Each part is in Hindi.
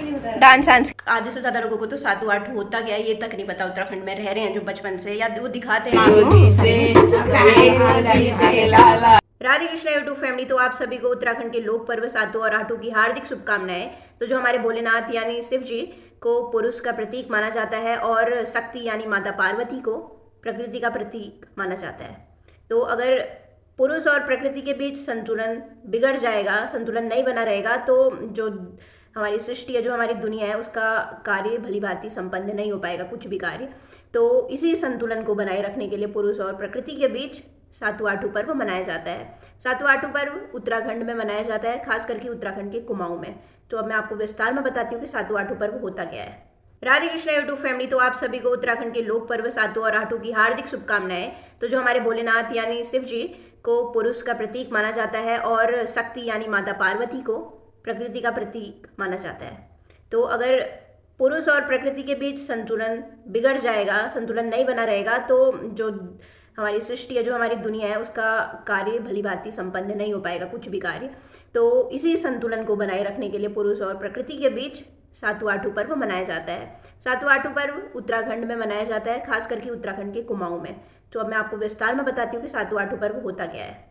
डांस वांस। आधे से ज्यादा लोगों को तो सातु आठू होता क्या है ये तक नहीं पता। उत्तराखंड में रह रहे हैं जो बचपन से, या वो दिखाते हैं। राधे कृष्णा यूट्यूब फैमिली, तो आप सभी को उत्तराखंड के लोक पर्व सातु और आठू की हार्दिक शुभकामनाएं। तो जो हमारे भोलेनाथ यानी शिव जी को पुरुष का प्रतीक माना जाता है और शक्ति यानी माता पार्वती को प्रकृति का प्रतीक माना जाता है। तो अगर पुरुष और प्रकृति के बीच संतुलन बिगड़ जाएगा, संतुलन नहीं बना रहेगा, तो जो हमारी सृष्टि है, जो हमारी दुनिया है, उसका कार्य भली भांति संपन्न नहीं हो पाएगा, कुछ भी कार्य। तो इसी संतुलन को बनाए रखने के लिए पुरुष और प्रकृति के बीच सातु आठू पर्व मनाया जाता है। सातु आठू पर्व उत्तराखंड में मनाया जाता है, खास करके उत्तराखंड के कुमाऊं में। तो अब मैं आपको विस्तार में बताती हूँ कि सातु आठू पर्व होता क्या है। राधे कृष्णा यूट्यूब फैमिली, तो आप सभी को उत्तराखंड के लोक पर्व सातु और आठू की हार्दिक शुभकामनाएं। तो जो हमारे भोलेनाथ यानी शिव जी को पुरुष का प्रतीक माना जाता है और शक्ति यानी माता पार्वती को प्रकृति का प्रतीक माना जाता है। तो अगर पुरुष और प्रकृति के बीच संतुलन बिगड़ जाएगा, संतुलन नहीं बना रहेगा, तो जो हमारी सृष्टि है, जो हमारी दुनिया है, उसका कार्य भली भांति संपन्न नहीं हो पाएगा, कुछ भी कार्य। तो इसी संतुलन को बनाए रखने के लिए पुरुष और प्रकृति के बीच सातु आठू पर्व मनाया जाता है। सातु आठू पर्व उत्तराखंड में मनाया जाता है, खास करके उत्तराखंड के कुमाऊं में। तो अब मैं आपको विस्तार में बताती हूँ कि सातु आठू पर्व होता क्या है।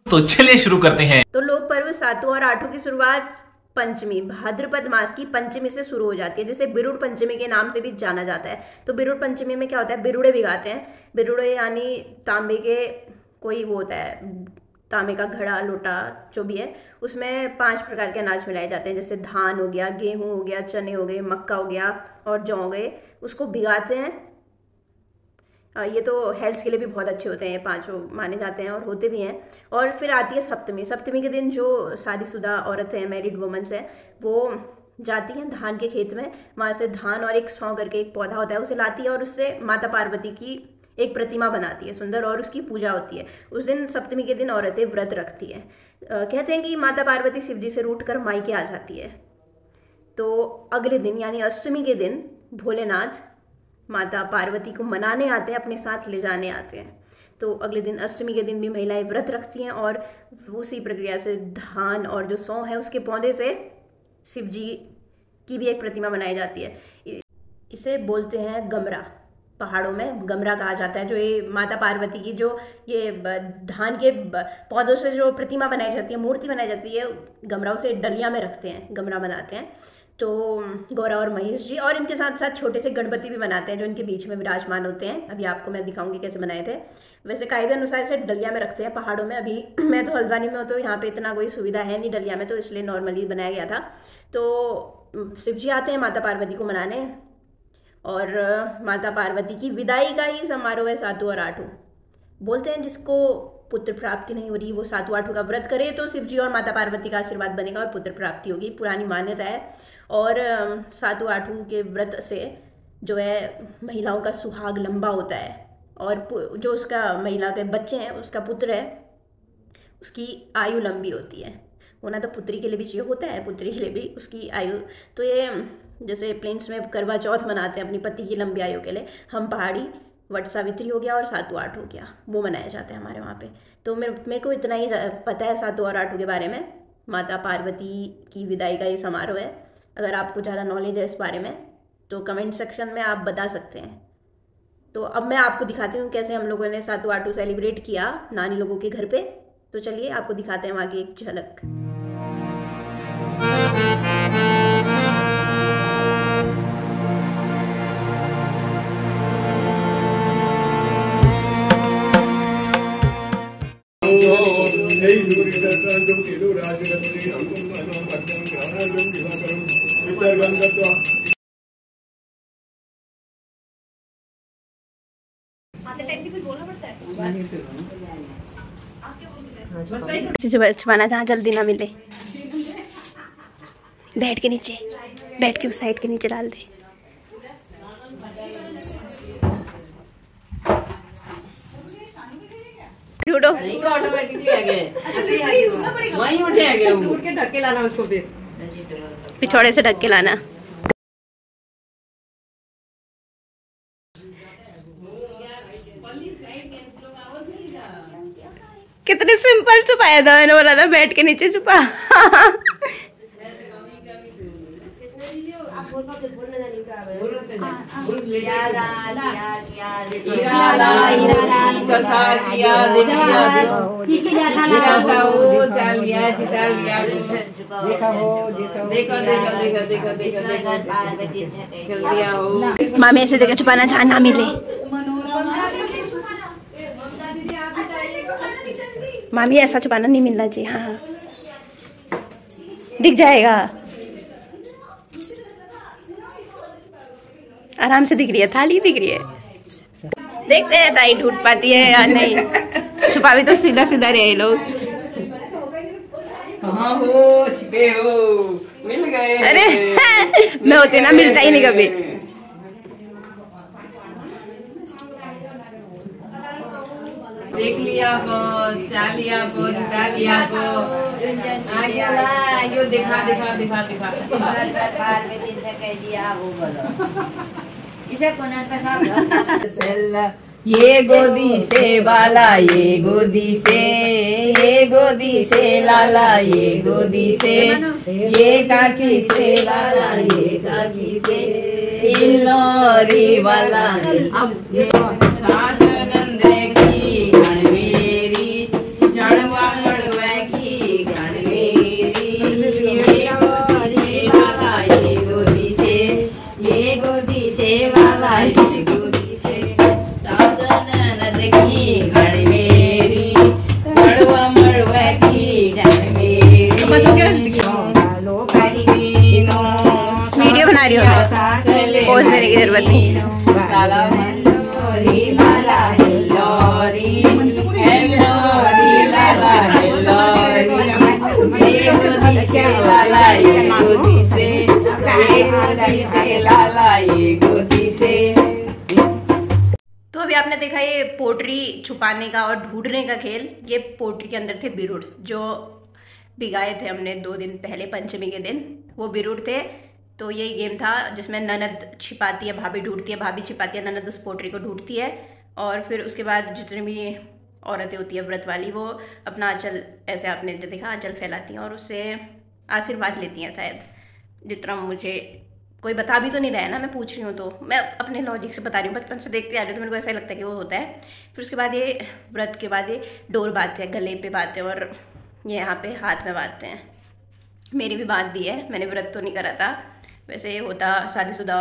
तो चलिए शुरू करते हैं। तो लोक पर्व सातु और आठू की शुरुआत पंचमी, भाद्रपद मास की पंचमी से शुरू हो जाती है, जिसे बिरुड़ पंचमी के नाम से भी जाना जाता है। तो बिरुड़ पंचमी में क्या होता है, बिरुड़े भिगाते हैं। बिरुड़े यानी तांबे के कोई वो होता है, तांबे का घड़ा, लोटा, जो भी है, उसमें 5 प्रकार के अनाज मिलाए जाते हैं, जैसे धान हो गया, गेहूं हो गया, चने हो गए, मक्का हो गया और जौ हो गए। उसको भिगाते हैं। ये तो हेल्थ के लिए भी बहुत अच्छे होते हैं, ये 5 माने जाते हैं और होते भी हैं। और फिर आती है सप्तमी। सप्तमी के दिन जो शादीशुदा औरतें हैं, मैरिड वुमेन्स हैं, वो जाती हैं धान के खेत में। वहाँ से धान और एक सौ करके एक पौधा होता है, उसे लाती है और उससे माता पार्वती की एक प्रतिमा बनाती है सुंदर, और उसकी पूजा होती है। उस दिन सप्तमी के दिन औरतें व्रत रखती हैं। कहते हैं कि माता पार्वती शिव जी से रूठ कर मायके आ जाती है। तो अगले दिन यानी अष्टमी के दिन भोलेनाथ माता पार्वती को मनाने आते हैं, अपने साथ ले जाने आते हैं। तो अगले दिन अष्टमी के दिन भी महिलाएं व्रत रखती हैं और उसी प्रक्रिया से धान और जो सौ है उसके पौधे से शिव जी की भी एक प्रतिमा बनाई जाती है। इसे बोलते हैं गमरा, पहाड़ों में गमरा कहा जाता है। जो ये माता पार्वती की जो ये धान के पौधों से जो प्रतिमा बनाई जाती है, मूर्ति बनाई जाती है, गमरा उसे डलिया में रखते हैं, गमरा बनाते हैं। तो गौरा और महेश जी, और इनके साथ साथ छोटे से गणपति भी बनाते हैं जो इनके बीच में विराजमान होते हैं। अभी आपको मैं दिखाऊंगी कैसे बनाए थे। वैसे कायदे अनुसार इसे डलिया में रखते हैं पहाड़ों में। अभी मैं तो हल्द्वानी में हूँ, तो यहाँ पे इतना कोई सुविधा है नहीं डलिया में, तो इसलिए नॉर्मली बनाया गया था। तो शिव जी आते हैं माता पार्वती को मनाने, और माता पार्वती की विदाई का ही समारोह है सातु और आठू। बोलते हैं जिसको पुत्र प्राप्ति नहीं हो रही वो सातु आठू का व्रत करे तो शिव जी और माता पार्वती का आशीर्वाद बनेगा और पुत्र प्राप्ति होगी, पुरानी मान्यता है। और सातु आठू के व्रत से जो है महिलाओं का सुहाग लंबा होता है, और जो उसका महिला के बच्चे हैं, उसका पुत्र है, उसकी आयु लंबी होती है। होना तो पुत्री के लिए भी चाहिए होता है, पुत्री के लिए भी उसकी आयु। तो ये जैसे प्लेन्स में करवा चौथ मनाते हैं अपनी पति की लंबी आयु के लिए, हम पहाड़ी वट सावित्री हो गया और सातु आठू हो गया, वो मनाया जाता है हमारे वहाँ पे। तो मेरे को इतना ही पता है सातु और आठू के बारे में। माता पार्वती की विदाई का ये समारोह है। अगर आपको ज़्यादा नॉलेज है इस बारे में तो कमेंट सेक्शन में आप बता सकते हैं। तो अब मैं आपको दिखाती हूँ कैसे हम लोगों ने सातु आठू सेलिब्रेट किया नानी लोगों के घर पे। तो चलिए आपको दिखाते हैं वहाँ की एक झलक। छुपाना जहाँ जल्दी ना मिले, बेड के नीचे, बेड के उस साइड के नीचे डाल दे। ढूंढो ऑटोमेटिकली आ गए, वहीं उठे आ गए, उठ के ढक के लाना उसको, फिर पिछौड़े से ढक के लाना। कितने सिंपल छुपाया था, मैंने बोला था बेड के नीचे छुपा। मामी ऐसे जगह छुपाना जहाँ ना मिले। मामी ऐसा छुपाना नहीं मिलना चाहिए। हाँ दिख जाएगा, आराम से दिख रही है, थाली दिख रही है। देखते हैं ताई ढूंढ पाती है या नहीं। छुपा भी तो सीधा सीधा रहे लोग। कहाँ हो, छिपे हो, मिल गए। अरे मैं होते ना मिलता ही नहीं कभी। देख लिया को, चाल लिया को, छुटा लिया को, आ गया ला, यो दिखा दिखा दिखा दिखा। ये गोदी से बाला, ये गोदी से लाला, ये गोदी से, ये काकी से लाला, ये काकी से इल्लोरी वाला। सास नंदे की गण मेरी, जड़वा लड़वा की गण मेरी। ये गोदी से वाला, ये गोदी से, ये गोदी से वाला, ये गोदी से सास ननद की गण मेरी, जड़वा मड़वा की गण मेरी। वीडियो बना रही हूँ, पोज देने की जरूरत नहीं। लाला हिल्लोरी, लाला हिल्लोरी, हिल्लोरी लाला हिल्लोरी। ये गोदी से लाला, ये गोदी से, ये गोदी से लाला, ये गोदी से। तो अभी आपने देखा ये पोट्री छुपाने का और ढूंढने का खेल। ये पोट्री के अंदर थे बिरुड़, जो भिगाए थे हमने 2 दिन पहले पंचमी के दिन, वो बिरुड़ थे। तो यही गेम था जिसमें ननद छिपाती है, भाभी ढूंढती है, भाभी छिपाती है, ननद उस पोट्री को ढूंढती है। और फिर उसके बाद जितनी भी औरतें होती है व्रत वाली, वो अपना आंचल, ऐसे आपने जो देखा आंचल फैलाती हैं और उससे आशीर्वाद लेती हैं। शायद जितना मुझे कोई बता भी तो नहीं रहा है ना, मैं पूछ रही हूँ तो मैं अपने लॉजिक से बता रही हूँ, बचपन से देखते आ रही हूँ तो मेरे को ऐसा लगता है कि वो होता है। फिर उसके बाद ये व्रत के बाद ये डोर बांधते हैं, गले पे बांधते हैं और ये यहाँ पे हाथ में बांधते हैं। मेरी भी बांध दी है, मैंने व्रत तो नहीं करा था। वैसे ये होता शादीशुदा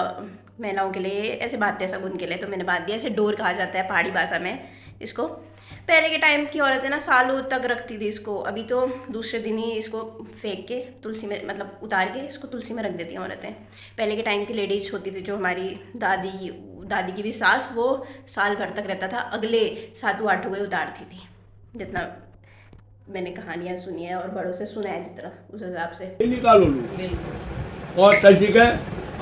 महिलाओं के लिए, ऐसे बांधते हैं शगुन के लिए, तो मैंने बांध दिया। ऐसे डोर कहा जाता है पहाड़ी भाषा में इसको। पहले के टाइम की औरतें ना सालों तक रखती थी इसको। अभी तो दूसरे दिन ही इसको फेंक के तुलसी में, मतलब उतार के इसको तुलसी में रख देती हैं औरतें। पहले के टाइम की लेडीज होती थी, जो हमारी दादी की भी सास, वो साल भर तक रहता था, अगले 7 8 गए उतारती थी। जितना मैंने कहानियाँ सुनी है और बड़ों से सुना है, जितना उस हिसाब से निकालो और तशिका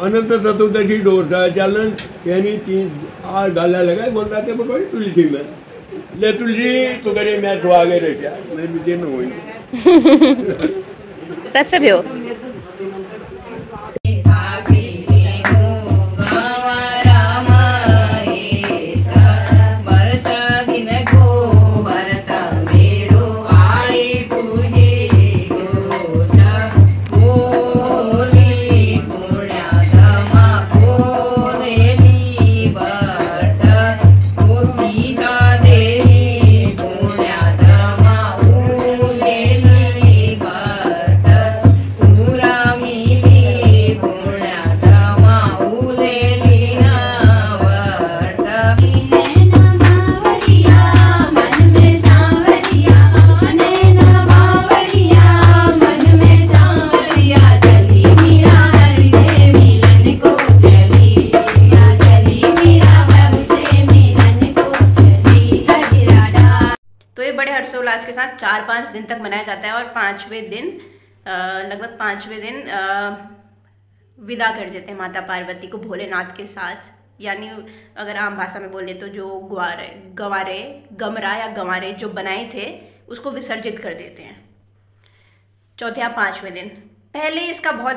अनंत चतुर्दशी डोरसा चलन यानी 3 8 गाला लगा बोलता के पकड़ी तुलसी में ले तुलसी तो करे मैं तो आगे रह गया मैं भी दिन हुई तस भी हो के साथ 4-5 दिन तक मनाया जाता है और 5वें दिन लगभग 5वें दिन विदा कर देते हैं माता पार्वती को भोलेनाथ के साथ। यानी अगर आम भाषा में बोले तो जो गमरा या गंवारे जो बनाए थे उसको विसर्जित कर देते हैं चौथे या 5वें दिन। पहले इसका बहुत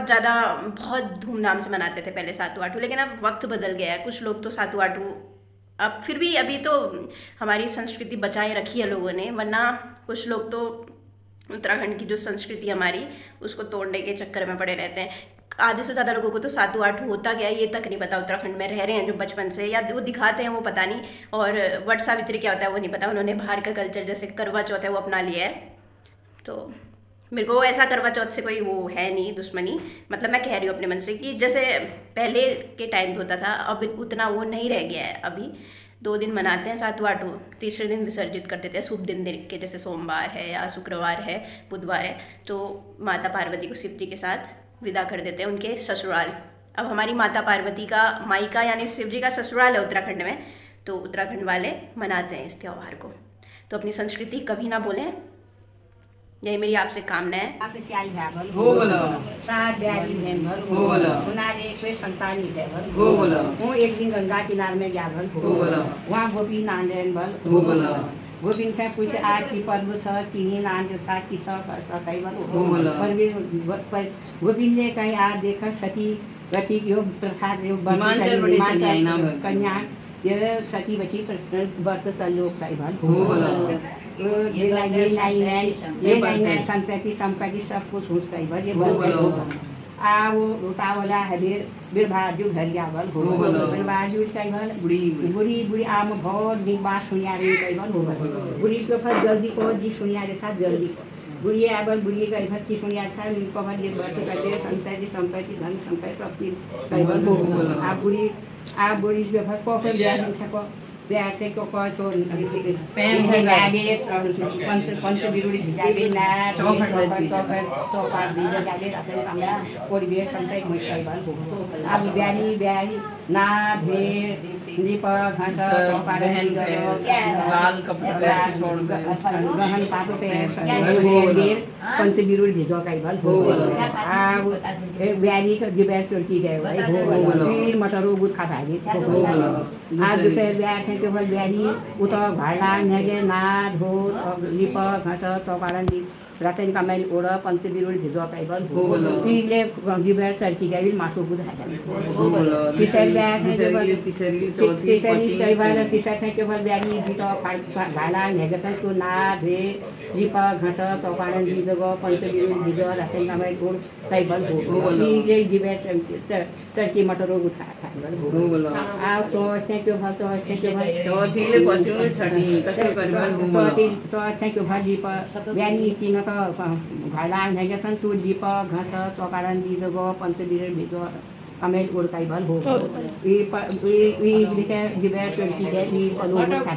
धूमधाम से मनाते थे पहले सातु आठू, लेकिन अब वक्त बदल गया है। कुछ लोग तो सातु आठू अब फिर भी अभी तो हमारी संस्कृति बचाए रखी है लोगों ने, वरना कुछ लोग तो उत्तराखंड की जो संस्कृति हमारी उसको तोड़ने के चक्कर में पड़े रहते हैं। आधे से ज़्यादा लोगों को तो सातु आठू होता क्या है ये तक नहीं पता, उत्तराखंड में रह रहे हैं जो बचपन से, या वो दिखाते हैं वो पता नहीं, और वट सावित्री क्या होता है वो नहीं पता। उन्होंने बाहर का कल्चर जैसे करवा चौथ है वो अपना लिया है। तो मेरे को ऐसा करवा चौथ से कोई वो है नहीं दुश्मनी, मतलब मैं कह रही हूँ अपने मन से कि जैसे पहले के टाइम पे होता था अब उतना वो नहीं रह गया है। अभी 2 दिन मनाते हैं सातु आठू, तीसरे दिन विसर्जित कर देते हैं शुभ दिन देख के, जैसे सोमवार है या शुक्रवार है, बुधवार है, तो माता पार्वती को शिव जी के साथ विदा कर देते हैं उनके ससुराल। अब हमारी माता पार्वती का मायका यानी शिव जी का ससुराल है उत्तराखंड में, तो उत्तराखंड वाले मनाते हैं इस त्यौहार को। तो अपनी संस्कृति कभी ना भूलें, यही मेरी आपसे कामना है। आपसे क्या भागल हो बोलो, सात ब्याजी बहन भर हो बोलो, सुनारे कोई संतानी है भर हो बोलो, वो एक दिन गंगा किनारे में गया भर हो बोलो, वहाँ गोपी नांदेन भर हो बोलो, गोपी से कुछ आज की पर्व छ तीन नान जो सात की कई बार हो बोलो, पर गोपी ने कहीं आज देखा सती गति योग प्रसाद योग कन्या ये सती बची वर्त चलो कई बार हो बोलो, ये नहीं संपत्ति सब कुछ उसका ही भर ये आ वो उतावला है बिरभाजू घर जावल हो बिरभाजू कई भर बुरी बुरी आम बहुत दिन बात सुनिया रे कई भर हो बुरी के फिर जल्दी को जी सुनिया रे था जल्दी बुरी आबल बुरी कई भर की सुनिया था इनको भर ये बात करते संपत्ति धन संपत्ति प्राप्ति कई भर हो आ बुरी के भर को फिर ज्ञान छको बैठे को तो पेन है लागे पंच बिरुड़ी जागे ना तो पार दी जागे रहते हमरा परिवेश संतै मई बन अब ब्यारी ना भे दीप घास बहन लाल कपड़ा छोड़ गहन पातो पे पंच बिरुड़ी भिजो कई बल हो अब ब्यारी का जिबे चोटी गए भाई हो फिर मटरो गुद खा भागी आज दूसरे ब्याह के बल ब्यारी उता भाला नेगे ना धो लिप घास चौपारण दी रातन कमाई ओड़ा पंच बिरुड़ी भिजो कई बल हो फिरले जिबे चोटी गई मासु गुद हो किसर ब्याह के तिसरी कई बार किसर के बल ब्यारी बितो भाला नेगे तो ना धे लिप घास चौपारण दी जगह पंच बिरुड़ी भिजो रातन कमाई ओड़ कई बल हो फिरले जिबे चर्ची मटरो गुद खा हो आ तो के भल तो के भल तो थिले पछु छडी कसो करबल तो के भल लिप ब्यानी चिन भाला नेगे तू लिप घास चौपारण दी जगह पंच बिरुड़ी भिजो कमेल उड़ कई भल हो वी जिबे चोटी गए वी पलो खा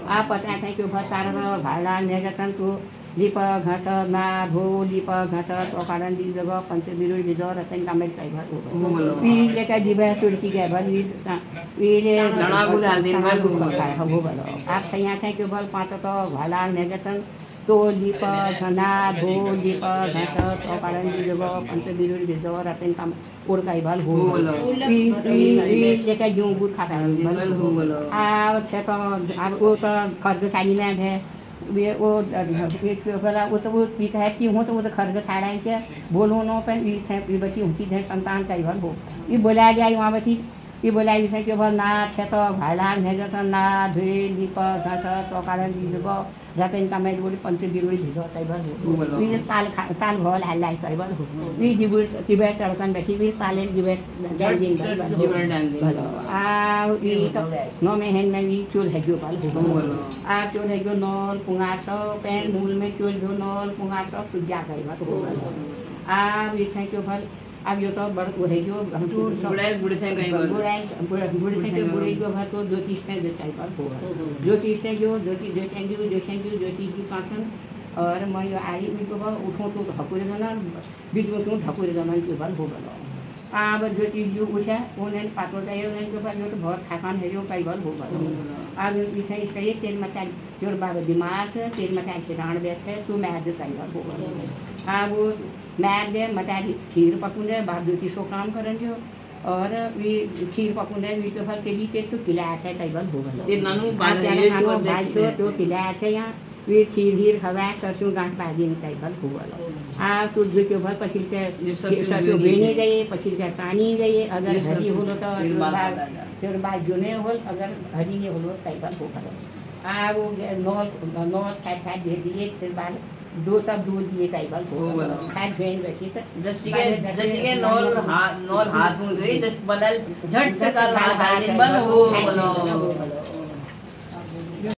आ पता है कि भल तार भाला नेगे तू लिप घास ना भो लिप घास चौपारण दी जगह पंच बिरुड़ी भिजो रतन कमेल कई भल हो वी के जिबे चोटी गए भल वी ले चना गुद हाल दिन भल हो भल आप सैया थे कि भल पाँच तो भाला नेगे तो लिप घना भो लिप घास चौपारण दी जगह पंच बिरुड़ी भिजो रतन कम उड़ कई भल हो लेके जो गुद खा भल हो आ छे तो अब वो तो खर्च साली में है वो वाला वो तो वो ठीक है कि हो तो वो तो खर्च छाड़ा के बोलो नो पर ये बची होती है संतान कई भल हो ये बोला जाए वहाँ बची ये बोला जैसे कि भल ना छे तो भाला नेगे ना धुए लिप घास चौपारण दी जगह जाते कमाई बोली पंच बिरुड़ी भिजो कई भल हो ताल घोल हाल कई भल हो वी जिबे चढ़कन बैठी भी ताले जिबे आ नो में हेन में वी चूल है जो भल हो आ चूल है जो नॉल पुंगा तो पैन मूल में चूल जो नॉल पुंगा तो सुजा कई भल हो आ वी थे जो भल अब यो तो बड़ वो है जो हम बुढ़े थे कहीं बुढ़े से बुढ़े जो भर तो ज्योतिष से देता है पर हो ज्योतिष से जो ज्योतिष की पासन और मैं यो आई भी तो उठो तो ढकुरे जाना बीच में तो ढकुरे जाना के भल हो गलो अब ज्योतिष जो उठा उन्हें पातो चाहिए उन्हें के बाद जो तो बहुत थकान है जो कई भल हो गलो अब इसे इसका ये तेल मचा जोर बाबा दिमाग तेल मचा से राण बैठे तो मैं आज कई भल हो गलो अब मैं दे मचा खीर पकुंदे बाद ज्योतिष को काम करें जो और वी खीर पकुंदे वी तो फल के लिए तो खिलाया है कई बार हो गलो ये नानू बाल तो खिलाया है यहाँ वी खीर हीर खवा सरसों गांठ पाजी में कई बार हो गलो आ तो जो के भल पछिल के सरसों बेने गए पछिल के तानी गए अगर हरी होलो तो फिर बाद जो ने होल अगर हरी ने होलो कई बार हो गलो आ वो नॉल फैट दे दिए फिर बाद दो तब दूध दिए कई बार हो बोलो खैर भेड़ बैठी तो जैसे के नॉल हाथ मुंह गई जस बनल झट का हाथ बल हो बोलो